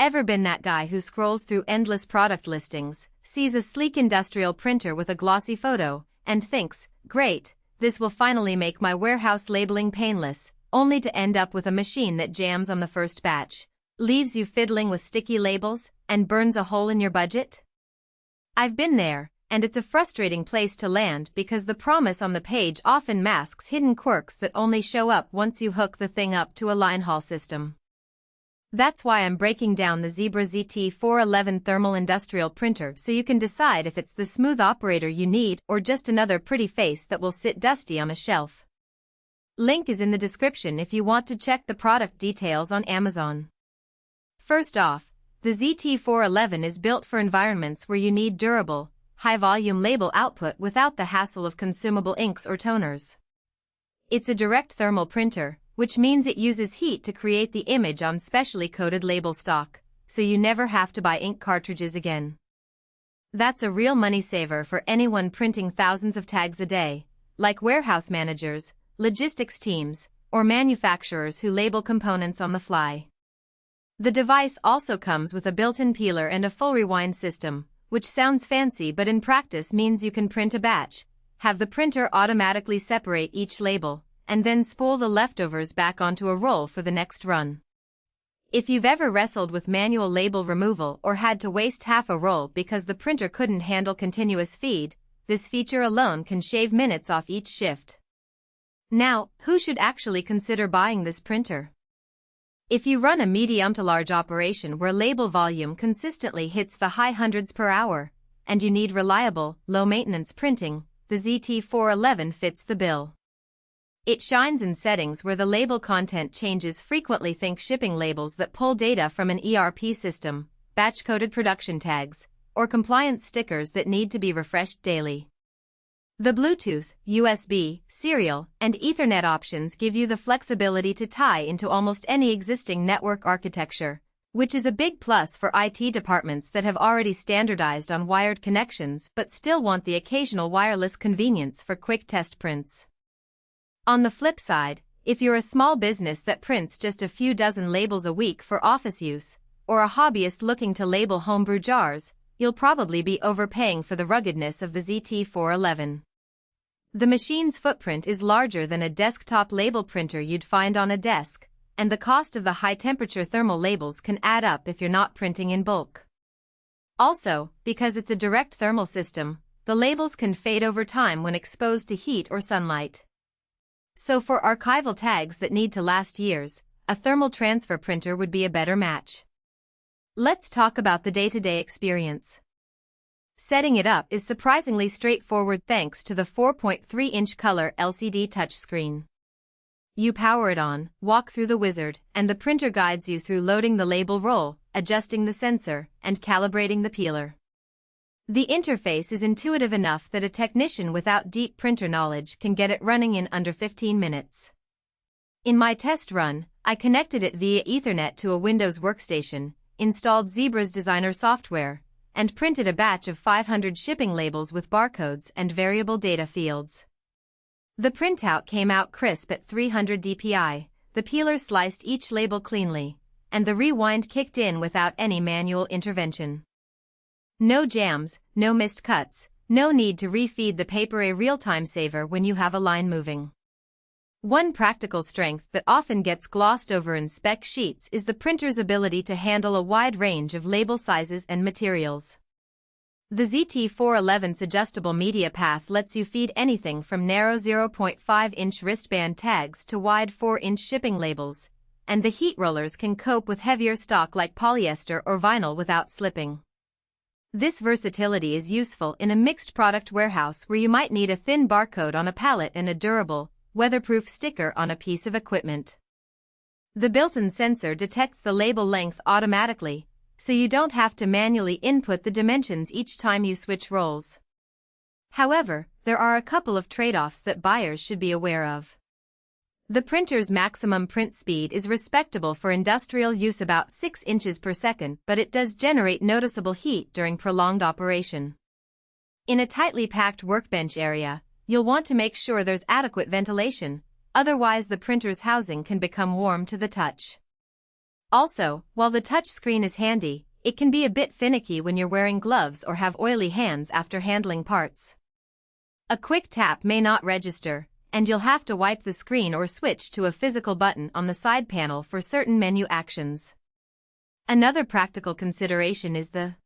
Ever been that guy who scrolls through endless product listings, sees a sleek industrial printer with a glossy photo, and thinks, great, this will finally make my warehouse labeling painless, only to end up with a machine that jams on the first batch, leaves you fiddling with sticky labels, and burns a hole in your budget? I've been there, and it's a frustrating place to land because the promise on the page often masks hidden quirks that only show up once you hook the thing up to a line haul system. That's why I'm breaking down the Zebra ZT411 thermal industrial printer so you can decide if it's the smooth operator you need or just another pretty face that will sit dusty on a shelf. Link is in the description if you want to check the product details on Amazon. First off, the ZT411 is built for environments where you need durable, high-volume label output without the hassle of consumable inks or toners. It's a direct thermal printer, which means it uses heat to create the image on specially coated label stock, so you never have to buy ink cartridges again. That's a real money saver for anyone printing thousands of tags a day, like warehouse managers, logistics teams, or manufacturers who label components on the fly. The device also comes with a built-in peeler and a full rewind system, which sounds fancy but in practice means you can print a batch, have the printer automatically separate each label, and then spool the leftovers back onto a roll for the next run. If you've ever wrestled with manual label removal or had to waste half a roll because the printer couldn't handle continuous feed, this feature alone can shave minutes off each shift. Now, who should actually consider buying this printer? If you run a medium to large operation where label volume consistently hits the high hundreds per hour, and you need reliable, low-maintenance printing, the ZT411 fits the bill. It shines in settings where the label content changes frequently. Think shipping labels that pull data from an ERP system, batch-coded production tags, or compliance stickers that need to be refreshed daily. The Bluetooth, USB, serial, and Ethernet options give you the flexibility to tie into almost any existing network architecture, which is a big plus for IT departments that have already standardized on wired connections but still want the occasional wireless convenience for quick test prints. On the flip side, if you're a small business that prints just a few dozen labels a week for office use, or a hobbyist looking to label homebrew jars, you'll probably be overpaying for the ruggedness of the ZT411. The machine's footprint is larger than a desktop label printer you'd find on a desk, and the cost of the high-temperature thermal labels can add up if you're not printing in bulk. Also, because it's a direct thermal system, the labels can fade over time when exposed to heat or sunlight. So for archival tags that need to last years, a thermal transfer printer would be a better match. Let's talk about the day-to-day experience. Setting it up is surprisingly straightforward thanks to the 4.3-inch color LCD touchscreen. You power it on, walk through the wizard, and the printer guides you through loading the label roll, adjusting the sensor, and calibrating the peeler. The interface is intuitive enough that a technician without deep printer knowledge can get it running in under 15 minutes. In my test run, I connected it via Ethernet to a Windows workstation, installed Zebra's designer software, and printed a batch of 500 shipping labels with barcodes and variable data fields. The printout came out crisp at 300 dpi, the peeler sliced each label cleanly, and the rewind kicked in without any manual intervention. No jams, no missed cuts, no need to refeed the paper. A real-time saver when you have a line moving. One practical strength that often gets glossed over in spec sheets is the printer's ability to handle a wide range of label sizes and materials. The ZT411's adjustable media path lets you feed anything from narrow 0.5-inch wristband tags to wide 4-inch shipping labels, and the heat rollers can cope with heavier stock like polyester or vinyl without slipping. This versatility is useful in a mixed product warehouse where you might need a thin barcode on a pallet and a durable, weatherproof sticker on a piece of equipment. The built-in sensor detects the label length automatically, so you don't have to manually input the dimensions each time you switch rolls. However, there are a couple of trade-offs that buyers should be aware of. The printer's maximum print speed is respectable for industrial use, about 6 inches per second, but it does generate noticeable heat during prolonged operation. In a tightly packed workbench area, you'll want to make sure there's adequate ventilation, otherwise the printer's housing can become warm to the touch. Also, while the touch screen is handy, it can be a bit finicky when you're wearing gloves or have oily hands after handling parts. A quick tap may not register, and you'll have to wipe the screen or switch to a physical button on the side panel for certain menu actions. Another practical consideration is the